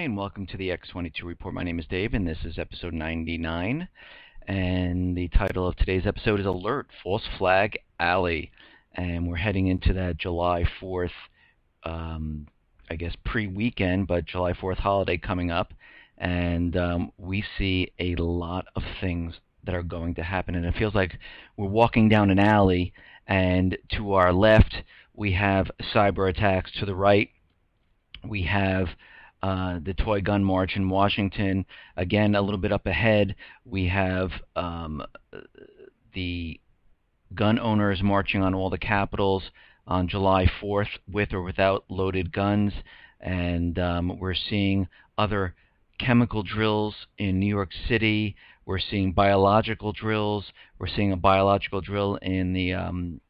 and welcome to the X22 Report. My name is Dave, and this is episode 99. And the title of today's episode is Alert, False Flag Alley. And we're heading into that July 4th, I guess pre-weekend, but July 4th holiday coming up. And we see a lot of things that are going to happen. And it feels like we're walking down an alley, and to our left, we have cyber attacks. To the right, we have the Toy Gun March in Washington. Again, a little bit up ahead, we have the gun owners marching on all the capitals on July 4th with or without loaded guns. And we're seeing other chemical drills in New York City. We're seeing biological drills. We're seeing a biological drill in the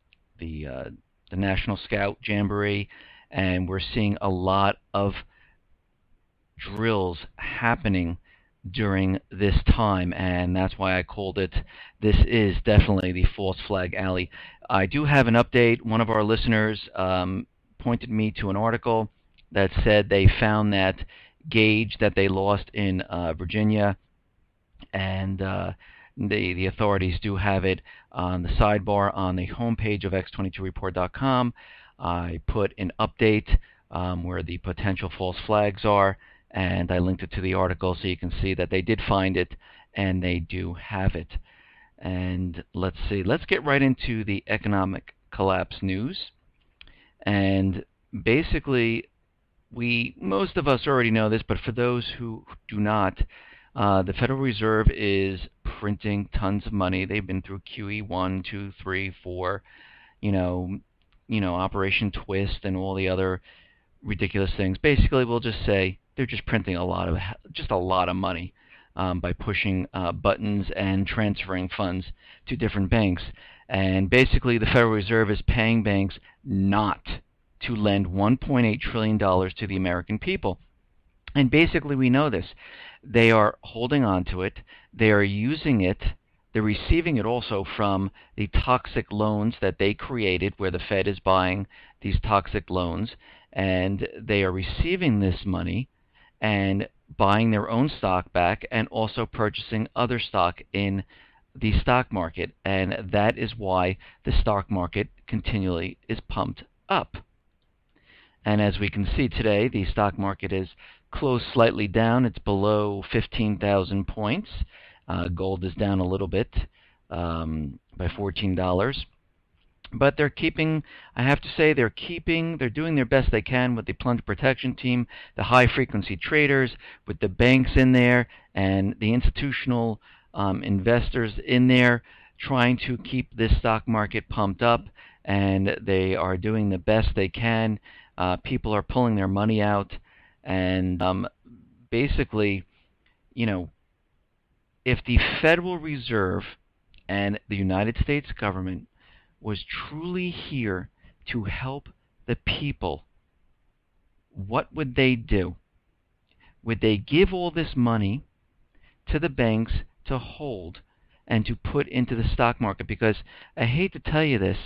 National Scout Jamboree. And we're seeing a lot of drills happening during this time, and that's why I called it, this is definitely the false flag alley. I do have an update. One of our listeners pointed me to an article that said they found that gauge that they lost in Virginia, and the authorities do have it on the sidebar on the homepage of x22report.com. I put an update where the potential false flags are, and I linked it to the article so you can see that they did find it and they do have it. And let's see, let's get right into the economic collapse news. And basically, most of us already know this, but for those who do not, the Federal Reserve is printing tons of money. They've been through QE 1, 2, 3, 4, Operation Twist and all the other ridiculous things. Basically, we'll just say they're just printing a lot of money by pushing buttons and transferring funds to different banks. And basically, the Federal Reserve is paying banks not to lend $1.8 trillion to the American people. And basically, we know this. They are holding on to it. They are using it. They're receiving it also from the toxic loans that they created, where the Fed is buying these toxic loans, and they are receiving this money and buying their own stock back and also purchasing other stock in the stock market. And that is why the stock market continually is pumped up. And as we can see today, the stock market is closed slightly down. It's below 15,000 points. Gold is down a little bit by $14. But they're keeping, I have to say, they're doing their best they can with the plunge protection team, the high-frequency traders, with the banks in there, and the institutional investors in there, trying to keep this stock market pumped up, and they are doing the best they can. People are pulling their money out, and basically, if the Federal Reserve and the United States government was truly here to help the people, what would they do? Would they give all this money to the banks to hold and to put into the stock market? Because I hate to tell you this,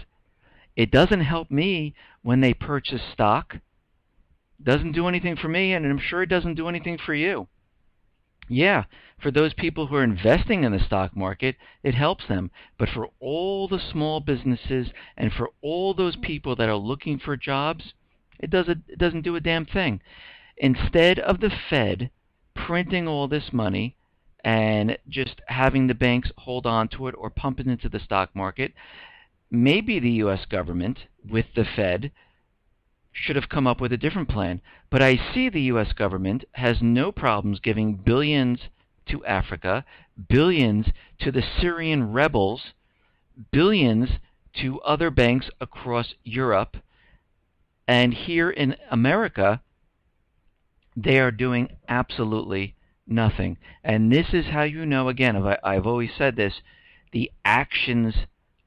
it doesn't help me when they purchase stock. It doesn't do anything for me, and I'm sure it doesn't do anything for you. Yeah, for those people who are investing in the stock market, it helps them. But for all the small businesses and for all those people that are looking for jobs, it doesn't do a damn thing. Instead of the Fed printing all this money and just having the banks hold on to it or pump it into the stock market, maybe the U.S. government, with the Fed, should have come up with a different plan. But I see the U.S. government has no problems giving billions to Africa, billions to the Syrian rebels, billions to other banks across Europe, and here in America, they are doing absolutely nothing. And this is how you know, again, I've always said this, the actions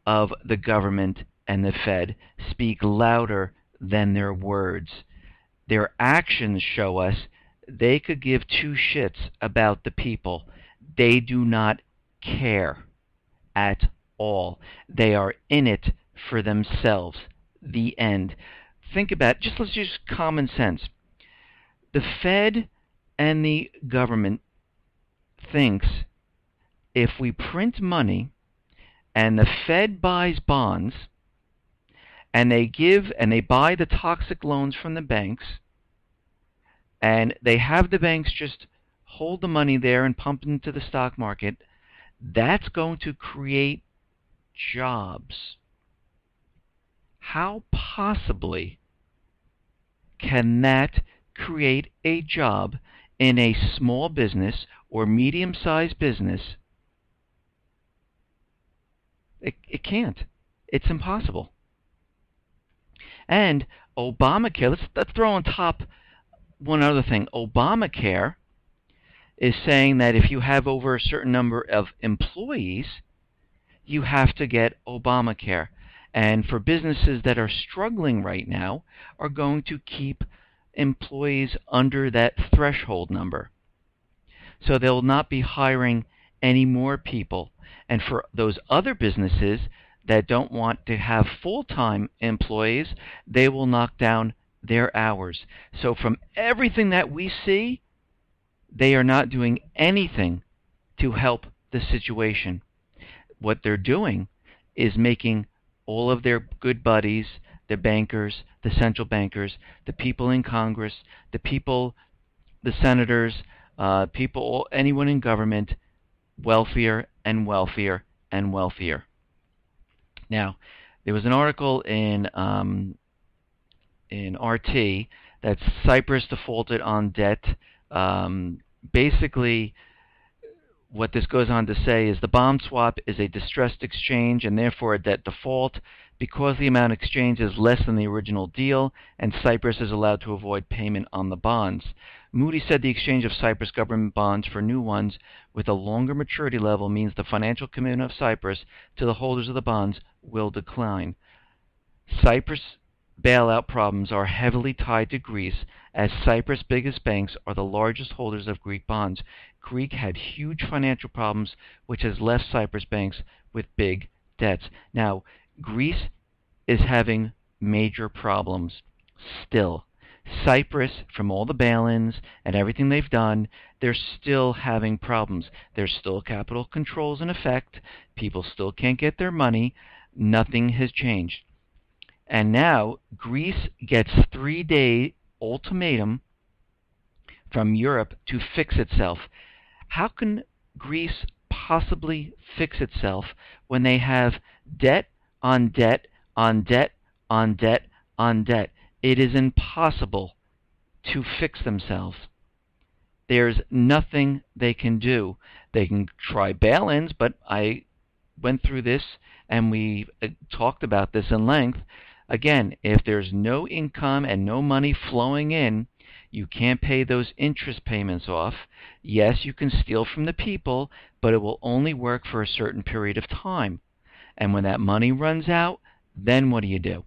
of the government and the Fed speak louder than their words. Their actions show us they could give two shits about the people. They do not care at all. They are in it for themselves. The end. Think about it. Let's use common sense. The Fed and the government thinks if we print money and the Fed buys bonds and they buy the toxic loans from the banks, and they have the banks just hold the money there and pump it into the stock market, that's going to create jobs. How possibly can that create a job in a small business or medium-sized business? It can't. It's impossible. And Obamacare, let's throw on top one other thing. Obamacare is saying that if you have over a certain number of employees, you have to get Obamacare. And for businesses that are struggling right now, are going to keep employees under that threshold number. So they'll not be hiring any more people. And for those other businesses that don't want to have full-time employees, they will knock down their hours. So from everything that we see, they are not doing anything to help the situation. What they're doing is making all of their good buddies, the bankers, the central bankers, the people in Congress, the senators, anyone in government, wealthier and wealthier and wealthier. Now, there was an article in RT that Cyprus defaulted on debt. Basically, what this goes on to say is the bond swap is a distressed exchange and therefore a debt default because the amount exchanged is less than the original deal, and Cyprus is allowed to avoid payment on the bonds. Moody said the exchange of Cyprus government bonds for new ones with a longer maturity level means the financial commitment of Cyprus to the holders of the bonds will decline. Cyprus bailout problems are heavily tied to Greece, as Cyprus' biggest banks are the largest holders of Greek bonds. Greece had huge financial problems, which has left Cyprus banks with big debts. Now, Greece is having major problems still. Cyprus, from all the bail-ins and everything they've done, they're still having problems. There's still capital controls in effect. People still can't get their money. Nothing has changed. And now Greece gets 3-day ultimatum from Europe to fix itself. How can Greece possibly fix itself when they have debt on debt on debt on debt on debt? It is impossible to fix themselves. There's nothing they can do. They can try bail-ins, but I went through this and we talked about this in length. Again, if there's no income and no money flowing in, you can't pay those interest payments off. Yes, you can steal from the people, but it will only work for a certain period of time. And when that money runs out, then what do?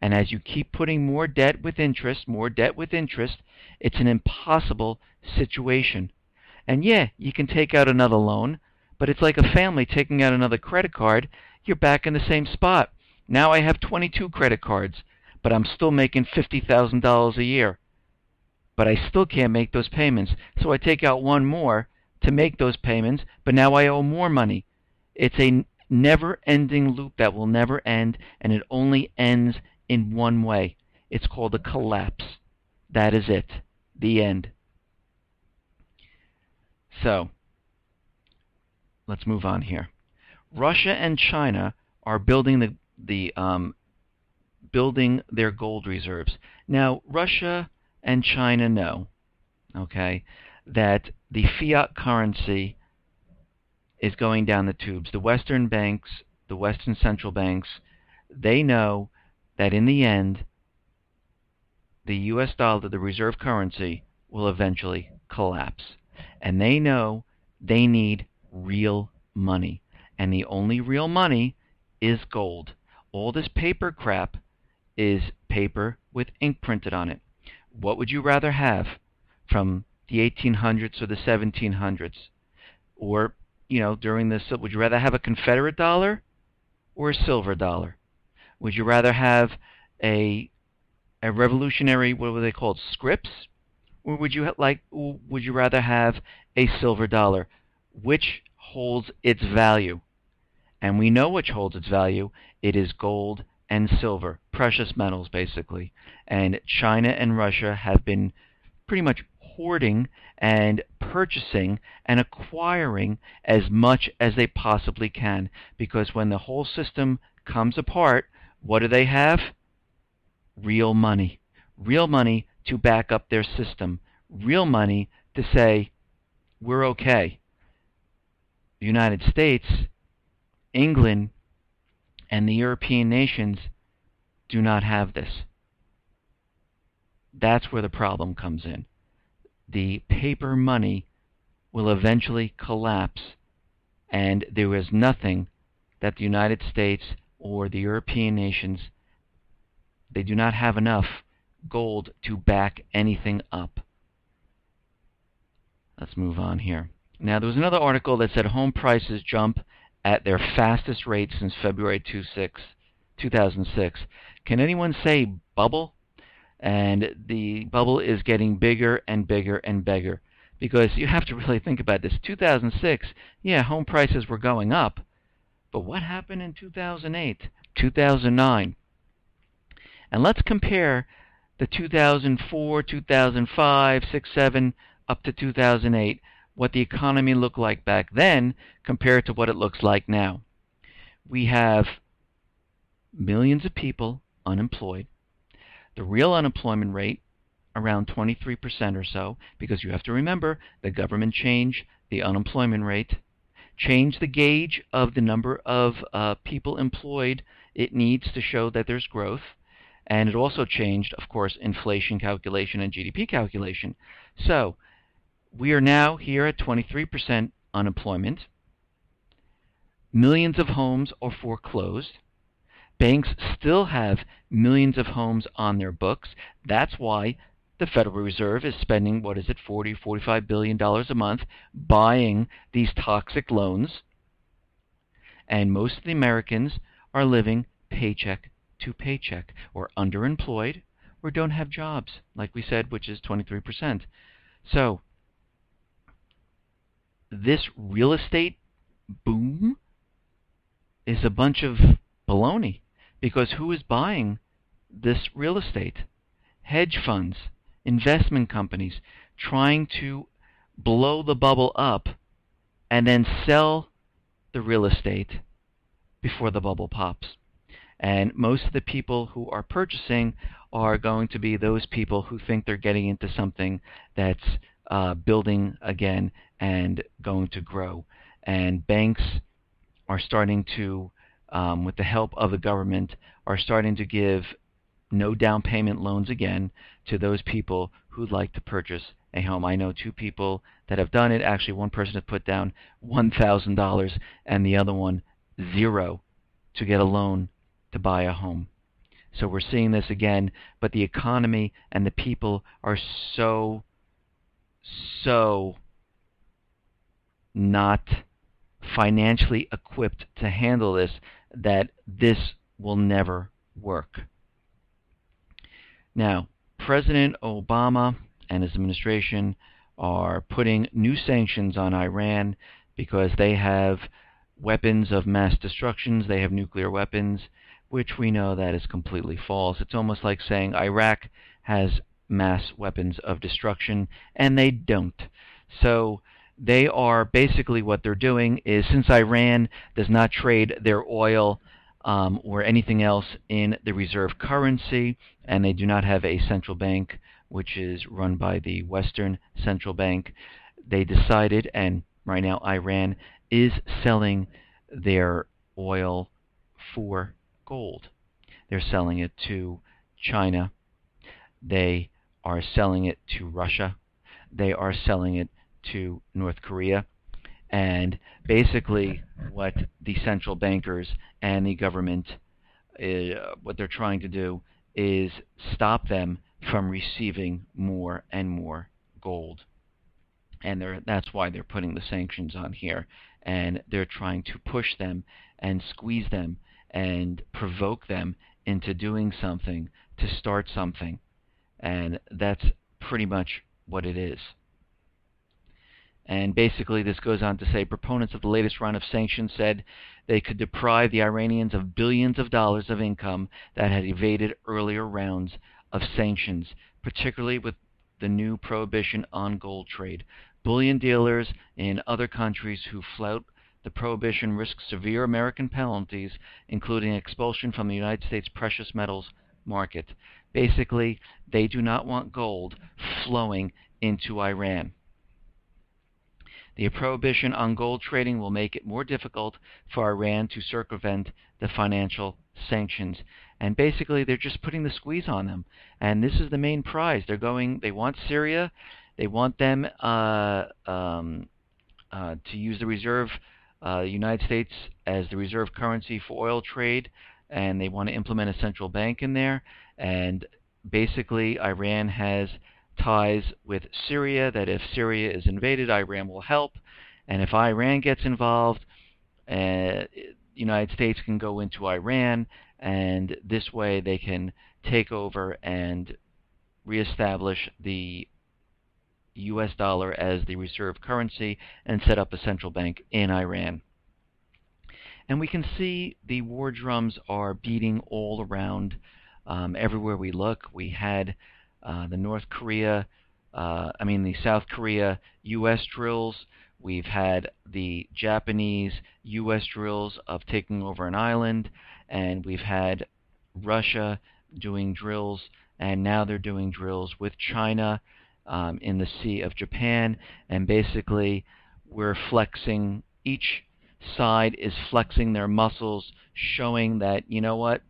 And as you keep putting more debt with interest, it's an impossible situation. And yeah, you can take out another loan, but it's like a family taking out another credit card. You're back in the same spot. Now I have 22 credit cards, but I'm still making $50,000 a year. But I still can't make those payments. So I take out one more to make those payments, but now I owe more money. It's a never-ending loop that will never end, and it only ends in one way. It's called a collapse. That is it. The end. So, let's move on here. Russia and China are building building their gold reserves. Now, Russia and China know, okay, that the fiat currency is going down the tubes. The Western banks, the Western central banks, they know that in the end, the US dollar, the reserve currency, will eventually collapse. And they know they need real money. And the only real money is gold. All this paper crap is paper with ink printed on it. What would you rather have from the 1800s or the 1700s? Or, during this, would you rather have a Confederate dollar or a silver dollar? Would you rather have a revolutionary, what were they called, scripts, or would you rather have a silver dollar? Which holds its value? And we know which holds its value. It is gold and silver, precious metals basically. And China and Russia have been pretty much hoarding and purchasing and acquiring as much as they possibly can, because when the whole system comes apart, what do they have? Real money. Real money to back up their system. Real money to say, we're okay. The United States, England, and the European nations do not have this. That's where the problem comes in. The paper money will eventually collapse, and there is nothing that the United States or the European nations, they do not have enough gold to back anything up. Let's move on here. Now, there was another article that said home prices jump at their fastest rate since February 2006. Can anyone say bubble? And the bubble is getting bigger and bigger and bigger, because you have to really think about this. 2006, yeah, home prices were going up, but what happened in 2008, 2009? And let's compare the 2004, 2005, 6, 7, up to 2008, what the economy looked like back then compared to what it looks like now. We have millions of people unemployed. The real unemployment rate around 23% or so, because you have to remember the government changed the unemployment rate, changed the gauge of the number of people employed it needs to show that there's growth, and it also changed, of course, inflation calculation and GDP calculation. So we are now here at 23% unemployment. Millions of homes are foreclosed. Banks still have millions of homes on their books. That's why the Federal Reserve is spending, $40–45 billion a month buying these toxic loans. And most of the Americans are living paycheck to paycheck, or underemployed, or don't have jobs, like we said, which is 23%. So this real estate boom is a bunch of baloney. Because who is buying this real estate? Hedge funds, investment companies, trying to blow the bubble up and then sell the real estate before the bubble pops. And most of the people who are purchasing are going to be those people who think they're getting into something that's building again and going to grow. And banks are starting to, with the help of the government, are starting to give no down payment loans again to those people who'd like to purchase a home. I know two people that have done it. Actually, one person has put down $1,000 and the other one $0 to get a loan to buy a home. So we're seeing this again, but the economy and the people are so not financially equipped to handle this that this will never work. Now, President Obama and his administration are putting new sanctions on Iran because they have weapons of mass destruction. They have nuclear weapons, which we know that is completely false. It's almost like saying Iraq has mass weapons of destruction, and they don't. So they are basically, what they're doing is, since Iran does not trade their oil or anything else in the reserve currency, and they do not have a central bank, which is run by the Western Central Bank, they decided, and right now Iran is selling their oil for gold. They're selling it to China. They are selling it to Russia. They are selling it to North Korea. And basically what the central bankers and the government, what they're trying to do is stop them from receiving more and more gold. And that's why they're putting the sanctions on here. And they're trying to push them and squeeze them and provoke them into doing something, to start something. And that's pretty much what it is. And basically this goes on to say proponents of the latest round of sanctions said they could deprive the Iranians of billions of dollars of income that had evaded earlier rounds of sanctions, particularly with the new prohibition on gold trade. Bullion dealers in other countries who flout the prohibition risk severe American penalties, including expulsion from the United States precious metals market. Basically, they do not want gold flowing into Iran. The prohibition on gold trading will make it more difficult for Iran to circumvent the financial sanctions. And basically, they're just putting the squeeze on them. And this is the main prize. They want Syria. They want them to use the reserve, United States as the reserve currency for oil trade. And they want to implement a central bank in there. And basically, Iran has ties with Syria, that if Syria is invaded, Iran will help. And if Iran gets involved, the United States can go into Iran, and this way they can take over and reestablish the US dollar as the reserve currency and set up a central bank in Iran. And we can see the war drums are beating all around everywhere we look. We had the South Korea U.S. drills. We've had the Japanese U.S. drills of taking over an island, and we've had Russia doing drills, and now they're doing drills with China in the Sea of Japan. And basically, we're flexing. Each side is flexing their muscles, showing that, you know what,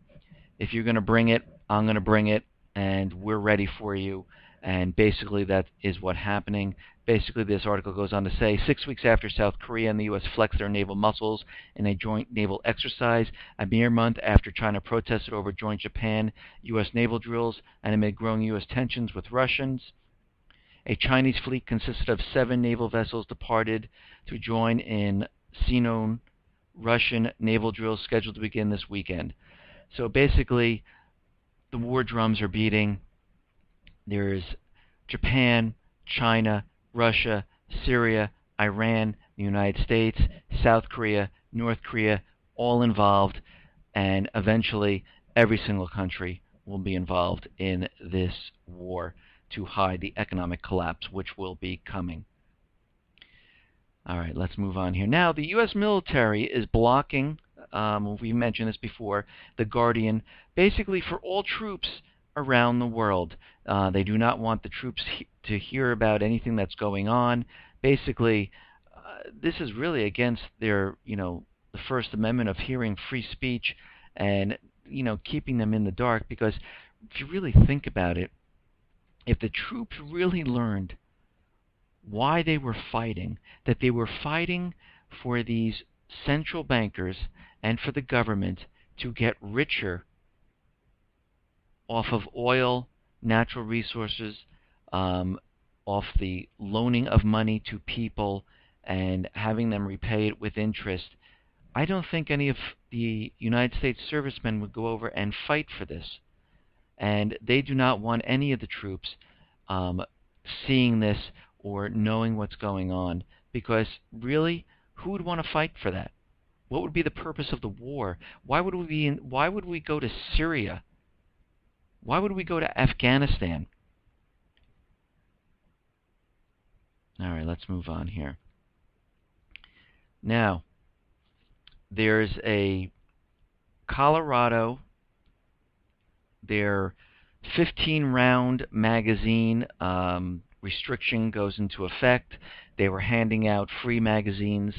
if you're going to bring it, I'm going to bring it, and we're ready for you. And basically that is what's happening. Basically, this article goes on to say, 6 weeks after South Korea and the U.S. flexed their naval muscles in a joint naval exercise, a mere month after China protested over joint Japan-U.S. naval drills, and amid growing U.S. tensions with Russians, a Chinese fleet consisted of 7 naval vessels departed to join in Sino-Russian naval drills scheduled to begin this weekend. So basically, the war drums are beating. There's Japan, China, Russia, Syria, Iran, the United States, South Korea, North Korea, all involved, and eventually every single country will be involved in this war to hide the economic collapse which will be coming. All right, let's move on here. Now, the U.S. military is blocking, we mentioned this before, the Guardian, basically for all troops around the world. They do not want the troops to hear about anything that's going on. Basically, this is really against their, the First Amendment of hearing free speech and, keeping them in the dark. Because if you really think about it, if the troops really learned why they were fighting, that they were fighting for these central bankers and for the government to get richer off of oil, natural resources, off the loaning of money to people and having them repay it with interest, I don't think any of the United States servicemen would go over and fight for this. And they do not want any of the troops seeing this or knowing what's going on, because really, who would want to fight for that? What would be the purpose of the war? Why would we go to Syria? Why would we go to Afghanistan? All right, let's move on here. Now, there's a Colorado, their 15-round magazine restriction goes into effect. They were handing out free magazines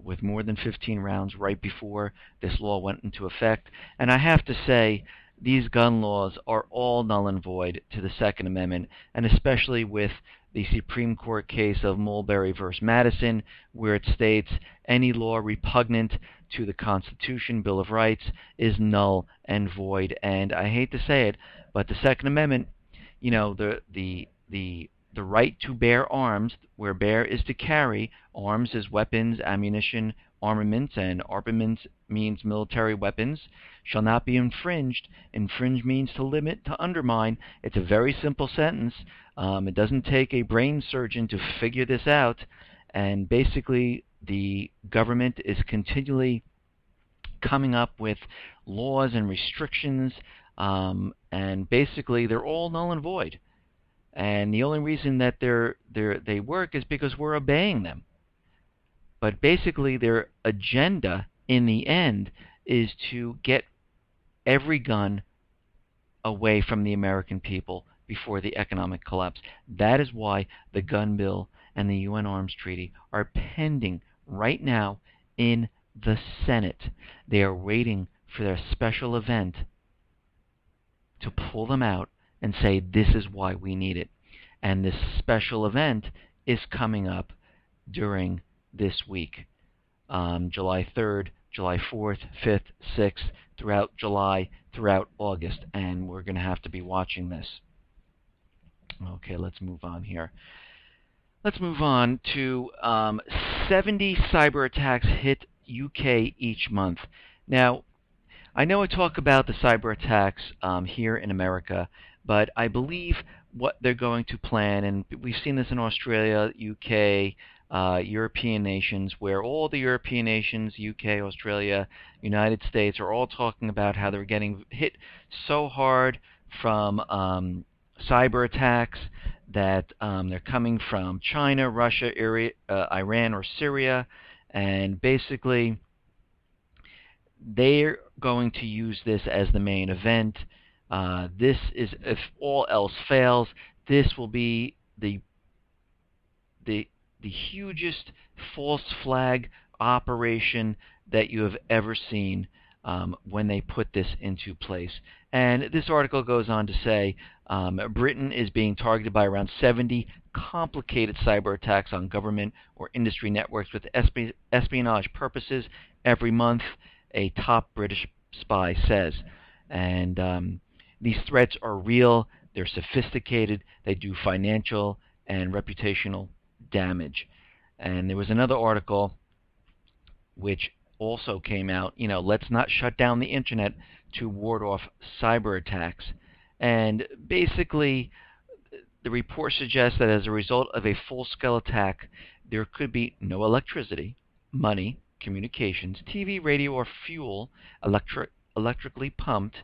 with more than 15 rounds right before this law went into effect. And I have to say, these gun laws are all null and void to the Second Amendment, and especially with the Supreme Court case of Mulberry v. Madison, where it states any law repugnant to the Constitution, Bill of Rights, is null and void. And I hate to say it, but the Second Amendment, the right to bear arms, where bear is to carry, arms is weapons, ammunition, armaments, and armaments means military weapons, shall not be infringed. Infringe means to limit, to undermine. It's a very simple sentence. It doesn't take a brain surgeon to figure this out, and basically the government is continually coming up with laws and restrictions, and basically they're all null and void. And the only reason that they work is because we're obeying them. But basically, their agenda in the end is to get every gun away from the American people before the economic collapse. That is why the gun bill and the UN Arms Treaty are pending right now in the Senate. They are waiting for their special event to pull them out and say, this is why we need it. And this special event is coming up during this week, July 3rd, July 4th, 5th, 6th, throughout July, throughout August, and we're going to have to be watching this. Okay, let's move on here. Let's move on to 70 cyber attacks hit UK each month. Now, I know I talk about the cyber attacks here in America, but I believe what they're going to plan, and we've seen this in Australia, UK, European nations, where all the European nations, UK, Australia, United States, are all talking about how they're getting hit so hard from cyber attacks that they're coming from China, Russia, Iran, or Syria, and basically they're going to use this as the main event. This is, if all else fails, this will be the hugest false flag operation that you have ever seen when they put this into place. And this article goes on to say Britain is being targeted by around 70 complicated cyber attacks on government or industry networks with espionage purposes every month, a top British spy says. And these threats are real, they're sophisticated, they do financial and reputational damage. And there was another article which also came out, let's not shut down the internet to ward off cyber attacks. And basically, the report suggests that as a result of a full-scale attack, there could be no electricity, money, communications, TV, radio, or fuel electrically pumped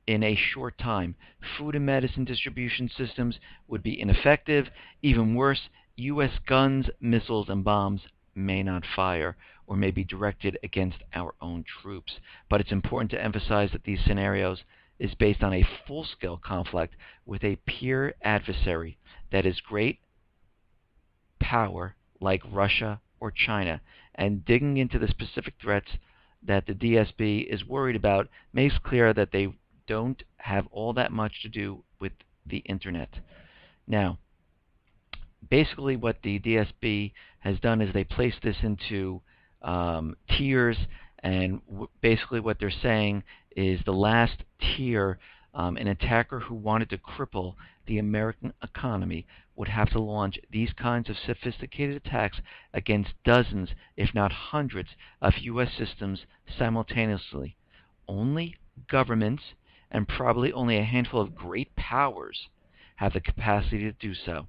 in a short time. Food and medicine distribution systems would be ineffective. Even worse, U.S. guns, missiles, and bombs may not fire or may be directed against our own troops. But it's important to emphasize that these scenarios is based on a full-scale conflict with a peer adversary that is great power like Russia or China. And digging into the specific threats that the DSB is worried about makes clear that they don't have all that much to do with the internet. Now, basically what the DSB has done is they placed this into tiers, and basically what they're saying is the last tier, an attacker who wanted to cripple the American economy would have to launch these kinds of sophisticated attacks against dozens, if not hundreds, of U.S. systems simultaneously. Only governments, and probably only a handful of great powers, have the capacity to do so.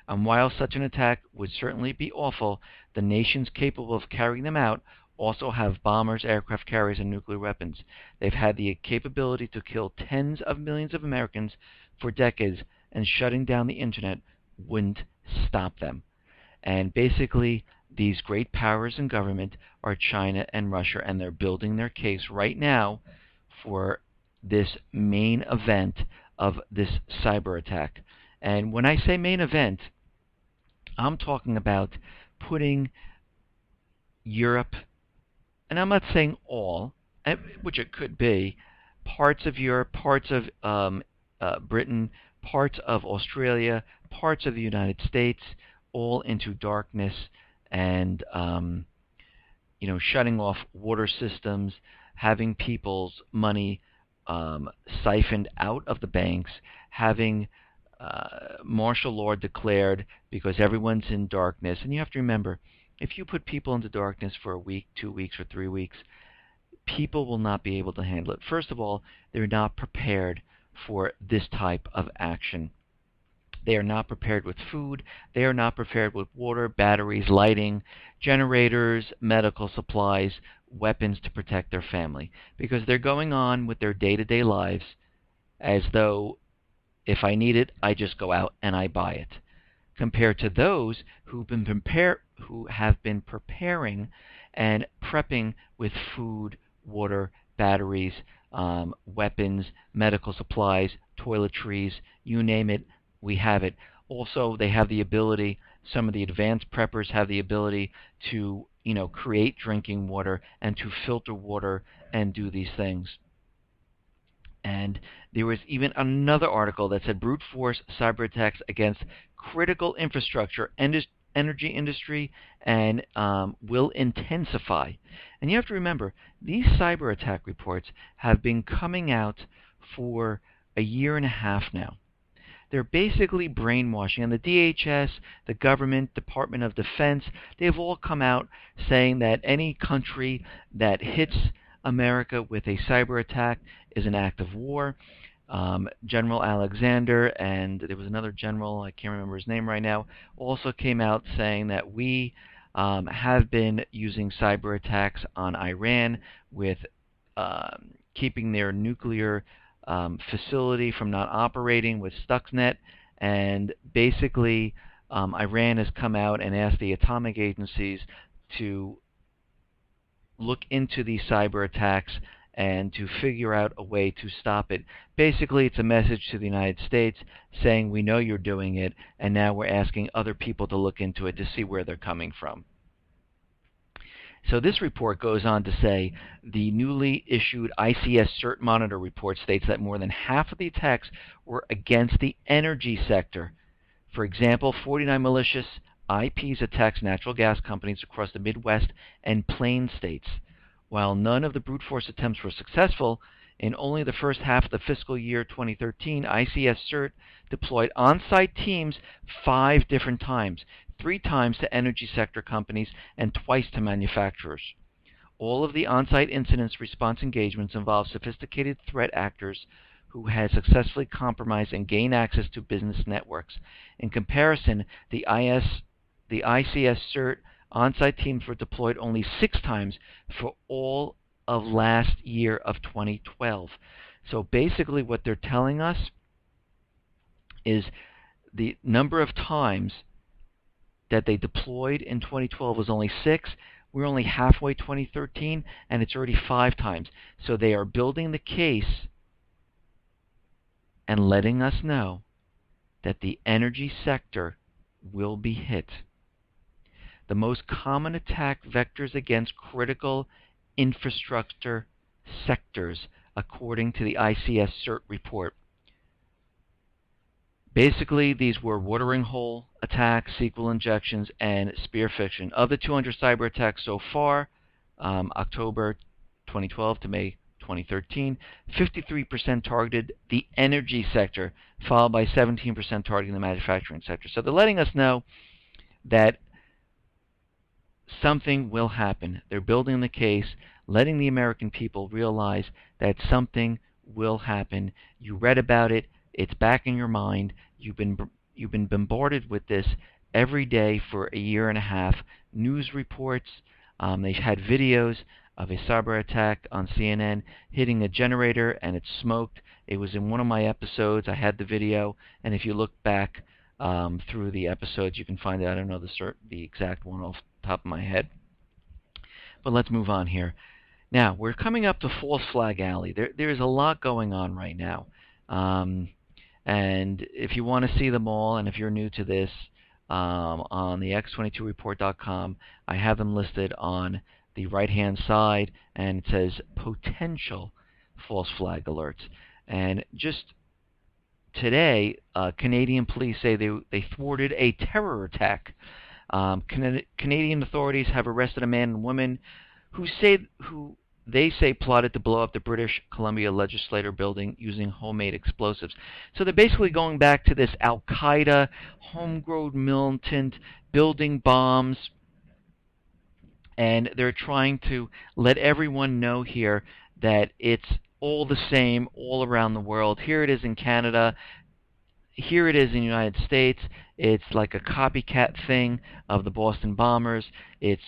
And while such an attack would certainly be awful, the nations capable of carrying them out also have bombers, aircraft carriers, and nuclear weapons. They've had the capability to kill tens of millions of Americans for decades, and shutting down the internet wouldn't stop them. And basically, these great powers in government are China and Russia, and they're building their case right now for this main event of this cyber attack. And when I say main event, I'm talking about putting Europe, and I'm not saying all, which it could be, parts of Europe, parts of Britain, parts of Australia, parts of the United States, all into darkness, and shutting off water systems, having people's money siphoned out of the banks, having martial law declared because everyone's in darkness. And you have to remember, if you put people into darkness for a week, 2 weeks, or 3 weeks, people will not be able to handle it. First of all, they're not prepared for this type of action. They are not prepared with food. They are not prepared with water, batteries, lighting, generators, medical supplies, weapons to protect their family. Because they're going on with their day-to-day lives as though if I need it, I just go out and I buy it. Compared to those who have been preparing and prepping with food, water, batteries, weapons, medical supplies, toiletries, you name it, we have it. Also, they have the ability, some of the advanced preppers have the ability to, create drinking water and to filter water and do these things. And there was even another article that said brute force cyber attacks against critical infrastructure, energy industry, and will intensify. And you have to remember, these cyber attack reports have been coming out for a year and a half now. They're basically brainwashing. And the DHS, the government, Department of Defense, they've all come out saying that any country that hits America with a cyber attack is an act of war. General Alexander, and there was another general, I can't remember his name right now, also came out saying that we have been using cyber attacks on Iran with keeping their nuclear facility from not operating with Stuxnet. And basically, Iran has come out and asked the atomic agencies to look into these cyber attacks and to figure out a way to stop it. Basically, it's a message to the United States saying we know you're doing it, and now we're asking other people to look into it to see where they're coming from. So this report goes on to say the newly issued ICS CERT Monitor report states that more than half of the attacks were against the energy sector. For example, 49 malicious IPs attacks natural gas companies across the Midwest and Plain states. While none of the brute force attempts were successful, in only the first half of the fiscal year 2013, ICS CERT deployed on-site teams 5 different times, 3 times to energy sector companies and twice to manufacturers. All of the on-site incidents response engagements involve sophisticated threat actors who had successfully compromised and gained access to business networks. In comparison, the ICS CERT on-site teams were deployed only 6 times for all of last year of 2012. So basically what they're telling us is the number of times that they deployed in 2012 was only 6. We're only halfway 2013, and it's already 5 times. So they are building the case and letting us know that the energy sector will be hit. The most common attack vectors against critical infrastructure sectors, according to the ICS CERT report. Basically, these were watering hole attacks, SQL injections, and spear phishing. Of the 200 cyber attacks so far, October 2012 to May 2013, 53% targeted the energy sector, followed by 17% targeting the manufacturing sector. So they're letting us know that something will happen. They're building the case, letting the American people realize that something will happen. You read about it. It's back in your mind. You've been bombarded with this every day for a year and a half. News reports. They had videos of a cyber attack on CNN hitting a generator, and it smoked. It was in one of my episodes. I had the video, and if you look back through the episodes, you can find it. I don't know the exact one off the top of my head. But let's move on here. Now, we're coming up to False Flag Alley. There's a lot going on right now. And if you want to see them all, and if you're new to this, on the x22report.com, I have them listed on the right-hand side, and it says potential false flag alerts. And just today, Canadian police say they thwarted a terror attack. Canadian authorities have arrested a man and woman who they say plotted to blow up the British Columbia Legislature building using homemade explosives. So they're basically going back to this Al-Qaeda, homegrown militant, building bombs, and they're trying to let everyone know here that it's all the same all around the world. Here it is in Canada. here it is in the United States. It's like a copycat thing of the Boston bombers. It's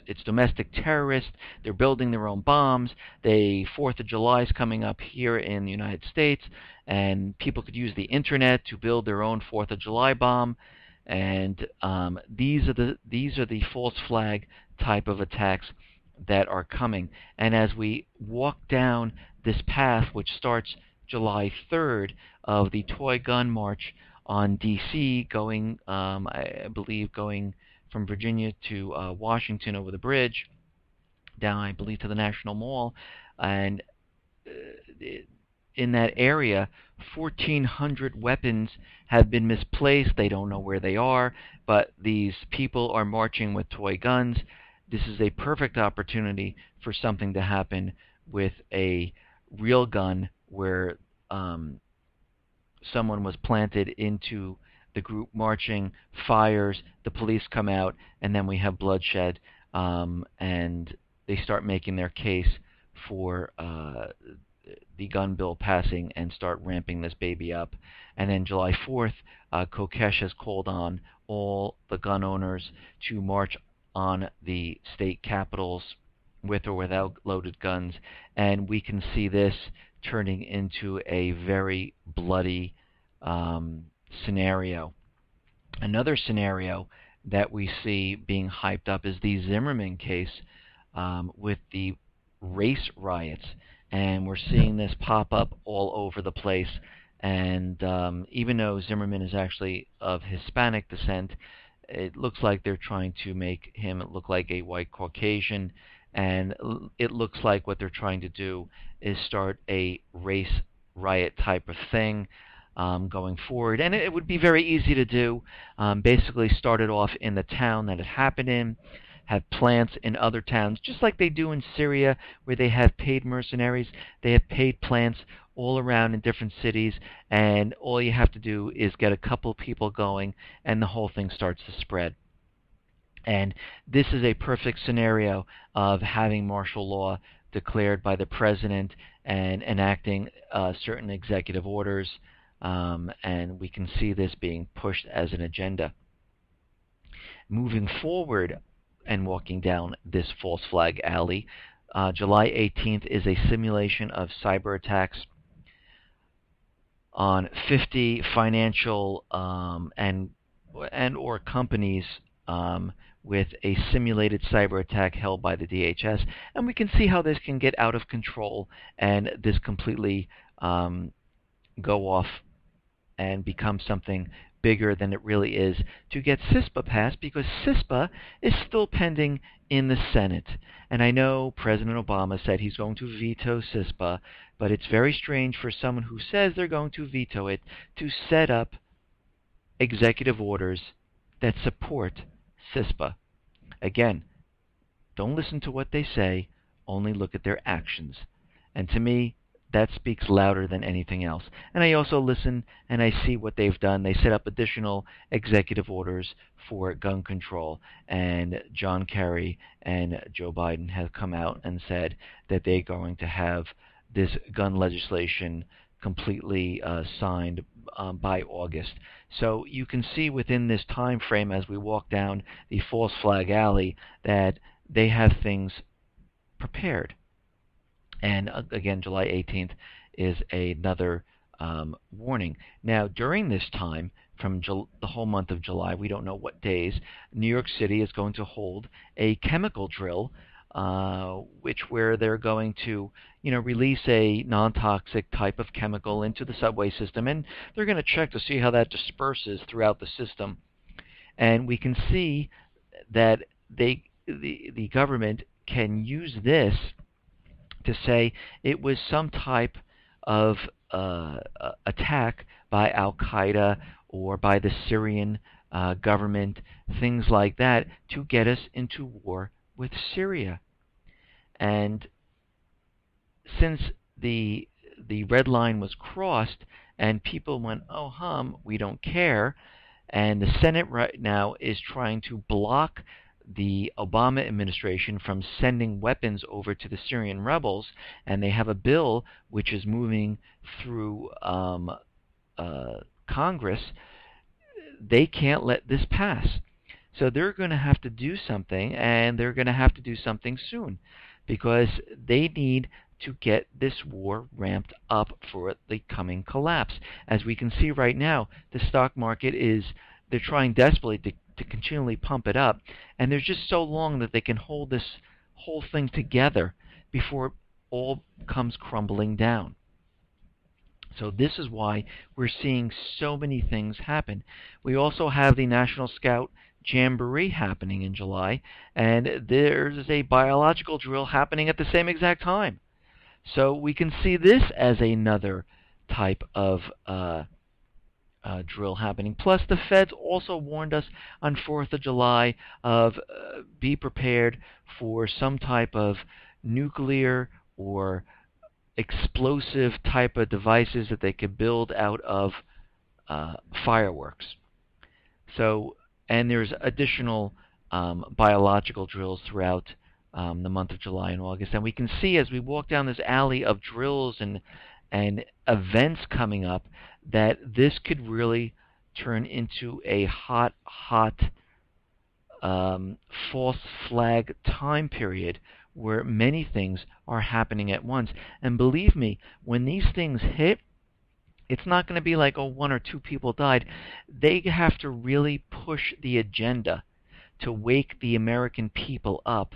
it's domestic terrorists. They're building their own bombs. They 4th of July is coming up here in the United States, and people could use the internet to build their own 4th of July bomb. And these are the false flag type of attacks that are coming. And as we walk down this path, which starts July 3rd, of the toy gun march on D.C., going, I believe, going from Virginia to Washington over the bridge, down, I believe, to the National Mall, and in that area, 1,400 weapons have been misplaced. They don't know where they are, but these people are marching with toy guns. This is a perfect opportunity for something to happen with a real gun where someone was planted into the group marching, fires, the police come out, and then we have bloodshed, and they start making their case for the gun bill passing and start ramping this baby up. And then July 4th, Kokesh has called on all the gun owners to march on the state capitals with or without loaded guns, and we can see this turning into a very bloody scenario. Another scenario that we see being hyped up is the Zimmerman case with the race riots, and we're seeing this pop up all over the place. And even though Zimmerman is actually of Hispanic descent, it looks like they're trying to make him look like a white Caucasian, and it looks like what they're trying to do is start a race riot type of thing going forward. And it would be very easy to do. Basically start it off in the town that it happened in, have plants in other towns, just like they do in Syria, where they have paid mercenaries. They have paid plants all around in different cities, and all you have to do is get a couple people going, and the whole thing starts to spread. And this is a perfect scenario of having martial law declared by the president and enacting certain executive orders, and we can see this being pushed as an agenda. Moving forward and walking down this false flag alley, July 18th is a simulation of cyber attacks on 50 financial and or companies with a simulated cyber attack held by the DHS, and we can see how this can get out of control and this completely go off and become something bigger than it really is to get CISPA passed, because CISPA is still pending in the Senate. And I know President Obama said he's going to veto CISPA, but it's very strange for someone who says they're going to veto it to set up executive orders that support CISPA. Again, don't listen to what they say, only look at their actions. And to me, that speaks louder than anything else. And I also listen and I see what they've done. They set up additional executive orders for gun control. And John Kerry and Joe Biden have come out and said that they're going to have this gun legislation completely signed by August. So you can see within this time frame, as we walk down the false flag alley, that they have things prepared. And again, July 18th is another warning. Now, during this time, from the whole month of July, we don't know what days, New York City is going to hold a chemical drill, where they're going to, release a non-toxic type of chemical into the subway system, and they're going to check to see how that disperses throughout the system. And we can see that the government can use this to say it was some type of attack by Al-Qaeda or by the Syrian government, things like that, to get us into war with Syria. And since the red line was crossed and people went, oh hum, we don't care, and the Senate right now is trying to block the Obama administration from sending weapons over to the Syrian rebels, and they have a bill which is moving through Congress, they can't let this pass. So they're going to have to do something, and they're going to have to do something soon, because they need to get this war ramped up for the coming collapse. As we can see right now, the stock market they're trying desperately to continually pump it up, and there's just so long that they can hold this whole thing together before it all comes crumbling down. So this is why we're seeing so many things happen. We also have the National Scout Jamboree happening in July, and there's a biological drill happening at the same exact time. So we can see this as another type of drill happening. Plus, the feds also warned us on 4th of July of be prepared for some type of nuclear or explosive type of devices that they could build out of fireworks. So, and there's additional biological drills throughout the month of July and August. And we can see as we walk down this alley of drills and events coming up that this could really turn into a hot false flag time period where many things are happening at once. And believe me, when these things hit, it's not going to be like, oh, one or two people died. They have to really push the agenda to wake the American people up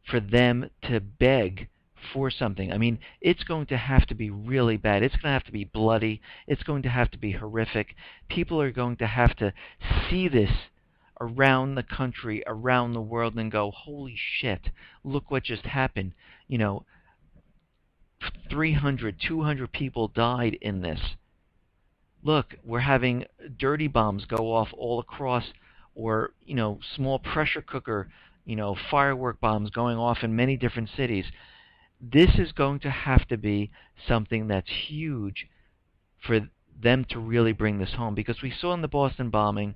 for them to beg for something. I mean, it's going to have to be really bad. It's going to have to be bloody. It's going to have to be horrific. People are going to have to see this around the country, around the world, and go, holy shit, look what just happened. 300, 200 people died in this. Look, we're having dirty bombs go off all across, or, small pressure cooker, firework bombs going off in many different cities. This is going to have to be something that's huge for them to really bring this home, because we saw in the Boston bombing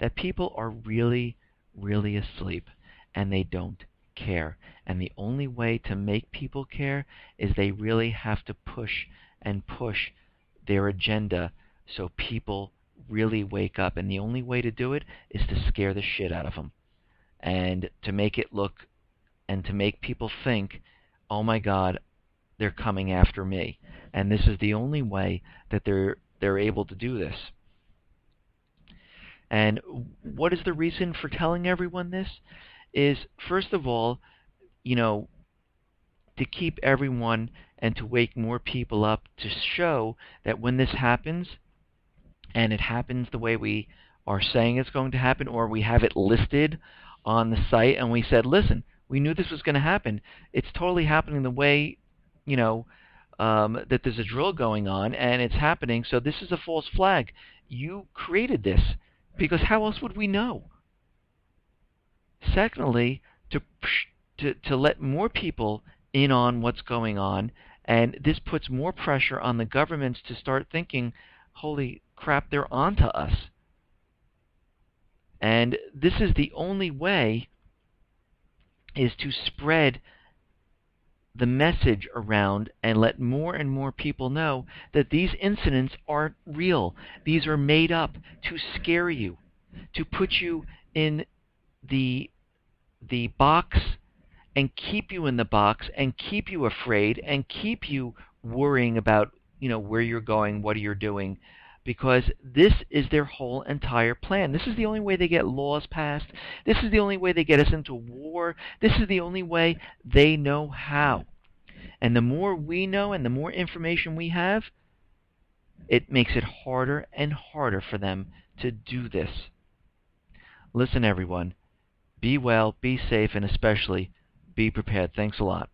that people are really, really asleep, and they don't care. And the only way to make people care is they really have to push and push their agenda so people really wake up. And the only way to do it is to scare the shit out of them, and to make it look and to make people think, oh my God, they're coming after me. And this is the only way that they're able to do this. And what is the reason for telling everyone this? Is, first of all, to keep everyone and to wake more people up, to show that when this happens, and it happens the way we are saying it's going to happen, or we have it listed on the site, and we said, listen, we knew this was going to happen. It's totally happening the way, that there's a drill going on, and it's happening, so this is a false flag. You created this, because how else would we know? Secondly, to let more people in on what's going on, and this puts more pressure on the governments to start thinking, holy crap, they're onto us. And this is the only way, is to spread the message around and let more and more people know that these incidents aren't real. These are made up to scare you, to put you in the box and keep you in the box and keep you afraid and keep you worrying about, where you're going, what you're doing, because this is their whole entire plan. This is the only way they get laws passed. This is the only way they get us into war. This is the only way they know how. And the more we know and the more information we have, it makes it harder and harder for them to do this. Listen, everyone, be well, be safe, and especially be prepared. Thanks a lot.